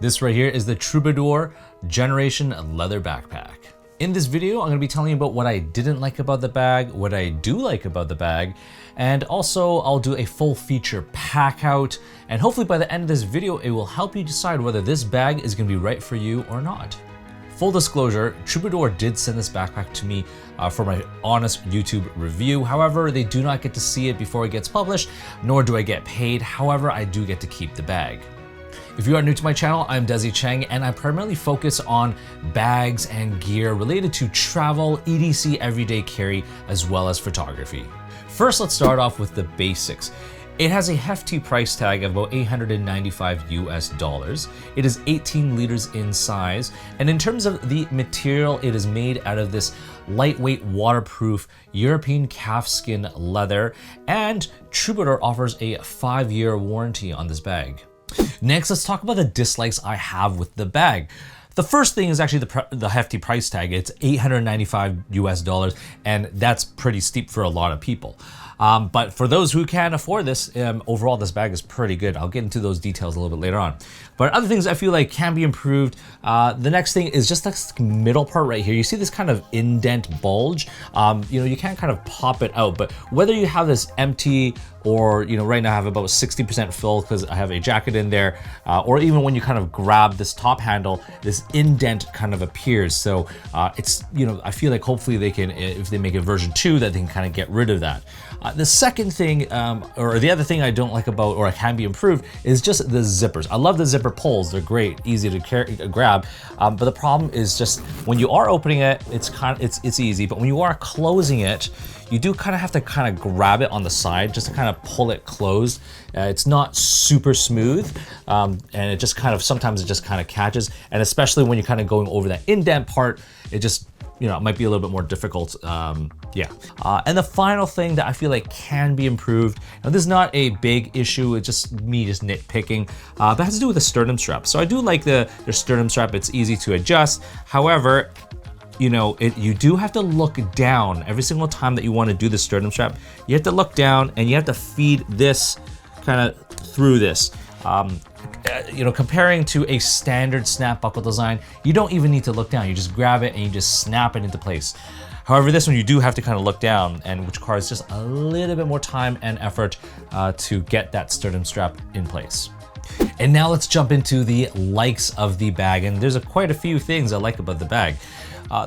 This right here is the Troubadour Generation Leather Backpack. In this video, I'm gonna be telling you about what I didn't like about the bag, what I do like about the bag, and also I'll do a full feature pack out, and hopefully by the end of this video, it will help you decide whether this bag is gonna be right for you or not. Full disclosure, Troubadour did send this backpack to me for my honest YouTube review. However, they do not get to see it before it gets published, nor do I get paid. However, I do get to keep the bag. If you are new to my channel, I'm Desy Cheng, and I primarily focus on bags and gear related to travel, EDC everyday carry, as well as photography. First, let's start off with the basics. It has a hefty price tag of about $895 US. It is 18 liters in size, and in terms of the material, it is made out of this lightweight, waterproof European calfskin leather, and Troubadour offers a 5-year warranty on this bag. Next, let's talk about the dislikes I have with the bag. The first thing is actually the hefty price tag. It's $895 US, and that's pretty steep for a lot of people. But for those who can afford this, overall this bag is pretty good. I'll get into those details a little bit later on. But other things I feel like can be improved. The next thing is just this middle part right here. You see this kind of indent bulge. You can't kind of pop it out, but whether you have this empty or, right now I have about 60% full because I have a jacket in there, or even when you kind of grab this top handle, this indent kind of appears. So it's, I feel like hopefully they can, if they make a version 2, that they can kind of get rid of that. The second thing, or the other thing I don't like about, or can be improved, is just the zippers. I love the zipper pulls. They're great, easy to grab. But the problem is just when you are opening it, it's easy. But when you are closing it, you do kind of have to kind of grab it on the side just to kind of pull it closed. It's not super smooth, and it just kind of, sometimes it just kind of catches. And especially when you're kind of going over that indent part, it just, it might be a little bit more difficult. And the final thing that I feel like can be improved, now this is not a big issue, it's just me just nitpicking, but it has to do with the sternum strap. So I do like the sternum strap, it's easy to adjust. However, you do have to look down every single time that you want to do the sternum strap. You have to look down and you have to feed this kind of through this. Comparing to a standard snap buckle design, you don't even need to look down. You just grab it and you just snap it into place. However, this one you do have to kind of look down, and which requires just a little bit more time and effort to get that sternum strap in place. And now let's jump into the likes of the bag, and there's quite a few things I like about the bag.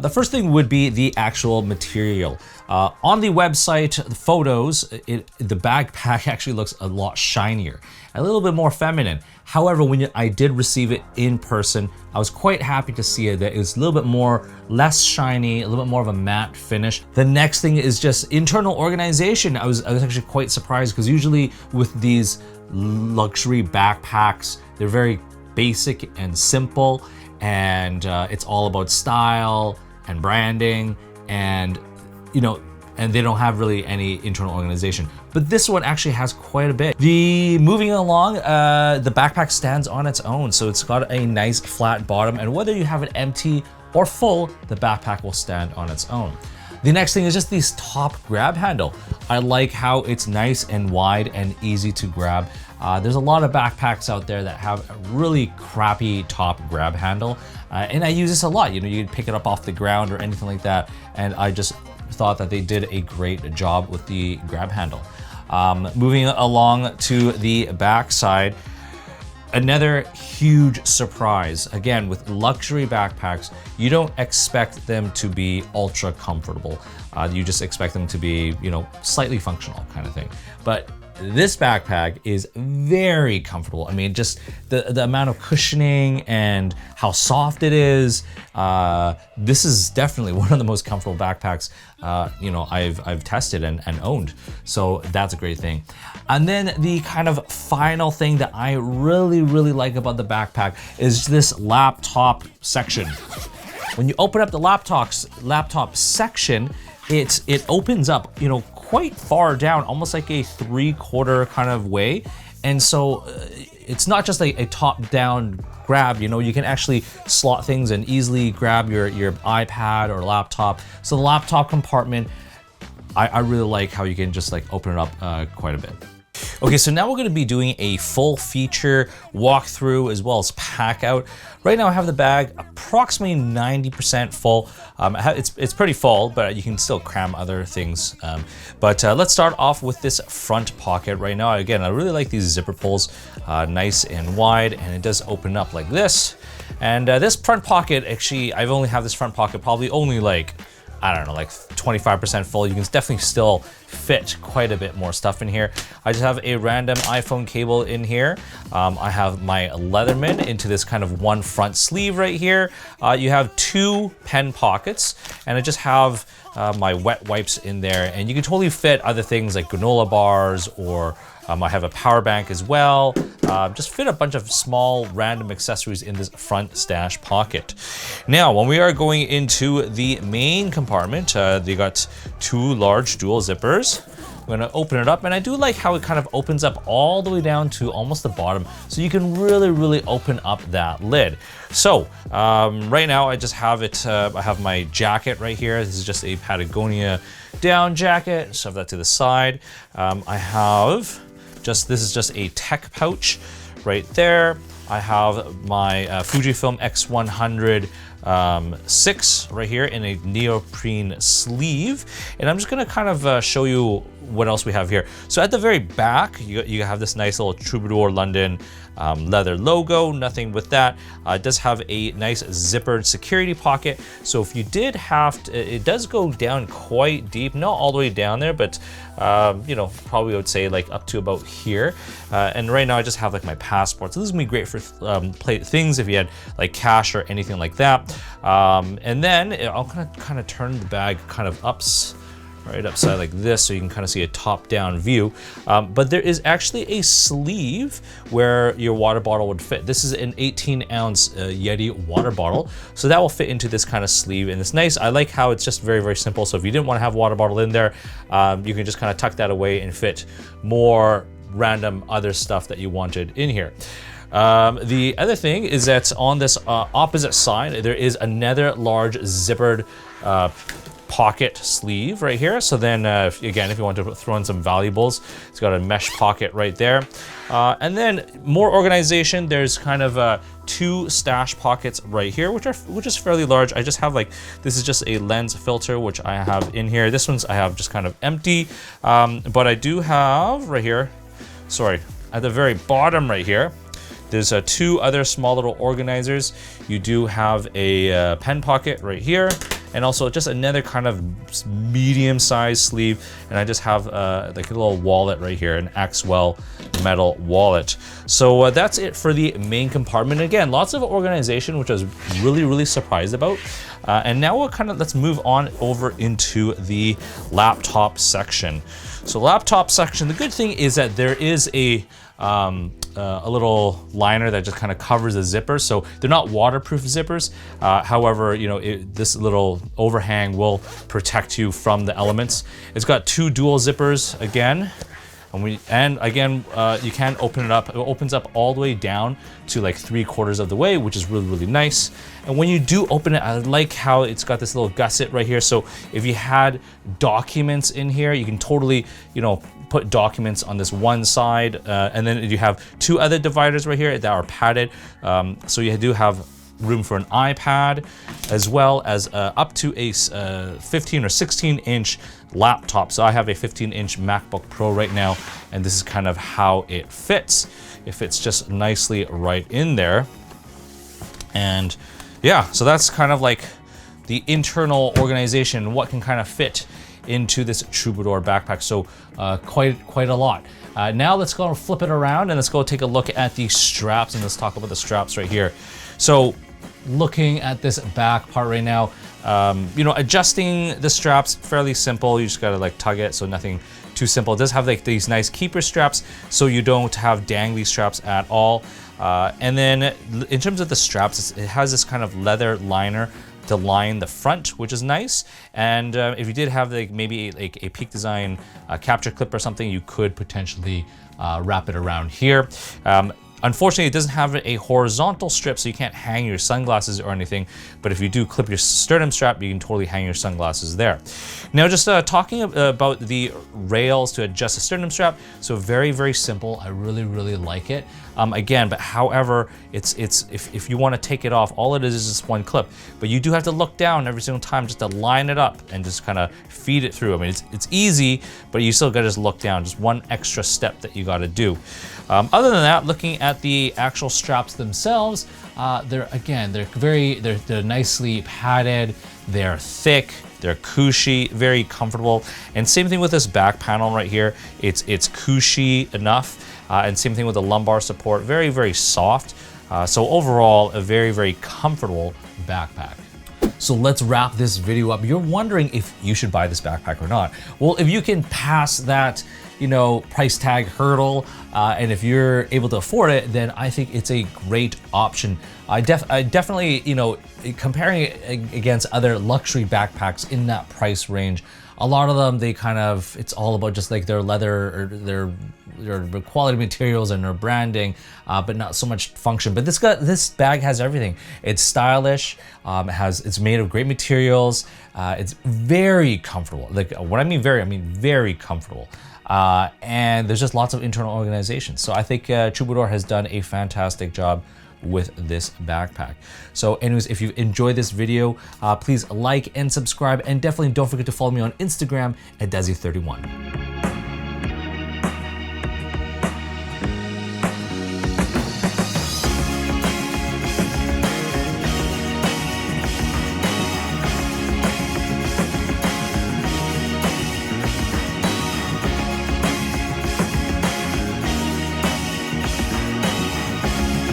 The first thing would be the actual material. On the website, the photos, the backpack actually looks a lot shinier, a little bit more feminine. However, when I did receive it in person, I was quite happy to see it, that it was a little bit more, less shiny, a little bit more of a matte finish. The next thing is just internal organization. I was actually quite surprised because usually with these luxury backpacks, they're very basic and simple, and it's all about style and branding, and and they don't have really any internal organization. But this one actually has quite a bit. Moving along, the backpack stands on its own, so it's got a nice flat bottom, and whether you have it empty or full, the backpack will stand on its own. The next thing is just this top grab handle. I like how it's nice and wide and easy to grab. There's a lot of backpacks out there that have a really crappy top grab handle, and I use this a lot. You can pick it up off the ground or anything like that, and I just thought that they did a great job with the grab handle. Moving along to the back side, another huge surprise. Again, with luxury backpacks, you don't expect them to be ultra comfortable. You just expect them to be, slightly functional kind of thing. But this backpack is very comfortable. I mean, just the amount of cushioning and how soft it is. This is definitely one of the most comfortable backpacks I've tested and owned. So that's a great thing. And then the kind of final thing that I really like about the backpack is this laptop section. When you open up the laptop section, it opens up, quite far down, almost like a 3/4 kind of way. And so it's not just a top-down grab, you can actually slot things and easily grab your iPad or laptop. So the laptop compartment, I really like how you can just open it up quite a bit. Okay, so now we're going to be doing a full feature walkthrough as well as pack out. Right now I have the bag approximately 90% full. It's pretty full, but you can still cram other things. But let's start off with this front pocket right now. Again, I really like these zipper pulls, nice and wide, and it does open up like this. And this front pocket, actually, I've only have this front pocket probably only like, I don't know, like 25% full. You can definitely still fit quite a bit more stuff in here. I just have a random iPhone cable in here. I have my Leatherman into this kind of one front sleeve right here. You have two pen pockets, and I just have my wet wipes in there, and you can totally fit other things like granola bars, or I have a power bank as well. Just fit a bunch of small random accessories in this front stash pocket. Now, when we are going into the main compartment, they got two large dual zippers. I'm gonna open it up, and I do like how it kind of opens up all the way down to almost the bottom, so you can really open up that lid. So right now I just have it, I have my jacket right here. This is just a Patagonia down jacket, shove that to the side. I have this is just a tech pouch right there. I have my Fujifilm X100 6 right here in a neoprene sleeve, and I'm just gonna kind of show you what else we have here. So at the very back, you have this nice little Troubadour London leather logo. Nothing with that. It does have a nice zippered security pocket, so if you did have to, it does go down quite deep, not all the way down there, but you know, probably I would say like up to about here. And right now I just have like my passport, so this is gonna be great for things if you had like cash or anything like that. And then I'm gonna kind of turn the bag kind of right upside like this, so you can kind of see a top-down view. But there is actually a sleeve where your water bottle would fit. This is an 18-ounce Yeti water bottle, so that will fit into this kind of sleeve, and it's nice. I like how it's just very simple, so if you didn't want to have water bottle in there, you can just kind of tuck that away and fit more random other stuff that you wanted in here. The other thing is that on this opposite side, there is another large zippered pocket sleeve right here. So then again, if you want to throw in some valuables, it's got a mesh pocket right there. And then more organization, there's kind of two stash pockets right here, which is fairly large. I just have like, this is just a lens filter, which I have in here. This one's I have just kind of empty, but I do have right here, sorry, at the very bottom right here, there's two other small little organizers. You do have a pen pocket right here, and also just another kind of medium-sized sleeve. And I just have like a little wallet right here, an Axwell metal wallet. So that's it for the main compartment. Again, lots of organization, which I was really surprised about. And now let's move on over into the laptop section. So laptop section, the good thing is that there is a little liner that just kind of covers the zipper, so they're not waterproof zippers. However, you know, this little overhang will protect you from the elements. It's got two dual zippers again, and again, you can open it up. It opens up all the way down to like 3/4 of the way, which is really nice. And when you do open it, I like how it's got this little gusset right here. So if you had documents in here, you can totally, you know, put documents on this one side, and then you have two other dividers right here that are padded. So you do have room for an iPad, as well as up to a 15 or 16-inch laptop. So I have a 15-inch MacBook Pro right now, and this is kind of how it fits. It fits just nicely right in there. And yeah, so that's kind of like the internal organization, what can kind of fit into this Troubadour backpack. So quite a lot. Now let's go flip it around and let's go take a look at the straps, and let's talk about the straps right here. So looking at this back part right now, you know, adjusting the straps, fairly simple. You just gotta like tug it, so nothing too simple. It does have like these nice keeper straps, so you don't have dangly straps at all. And then in terms of the straps, it has this kind of leather liner to line the front, which is nice. And if you did have like maybe like a Peak Design capture clip or something, you could potentially wrap it around here. Unfortunately, it doesn't have a horizontal strip, so you can't hang your sunglasses or anything, but if you do clip your sternum strap, you can totally hang your sunglasses there. Now, just talking about the rails to adjust the sternum strap, so very, very simple. I really, really like it. Again, but however, if you want to take it off, all it is just one clip, but you do have to look down every single time just to line it up and just kind of feed it through. I mean, it's easy, but you still got to just look down, just one extra step that you got to do. Other than that, looking at the actual straps themselves, they're nicely padded, they're thick, they're cushy, very comfortable. And same thing with this back panel right here. It's cushy enough. And same thing with the lumbar support, very, very soft. So overall, a very, very comfortable backpack. So let's wrap this video up. You're wondering if you should buy this backpack or not. Well, if you can pass that, price tag hurdle, and if you're able to afford it, then I think it's a great option. I definitely, comparing it against other luxury backpacks in that price range, a lot of them, it's all about just like their leather or their quality materials and their branding, but not so much function. But this bag has everything. It's stylish. It's made of great materials. It's very comfortable. Like what I mean very comfortable. And there's just lots of internal organization. So I think Troubadour has done a fantastic job with this backpack. So anyways, if you've enjoyed this video, please like and subscribe, and definitely don't forget to follow me on Instagram at Desy31.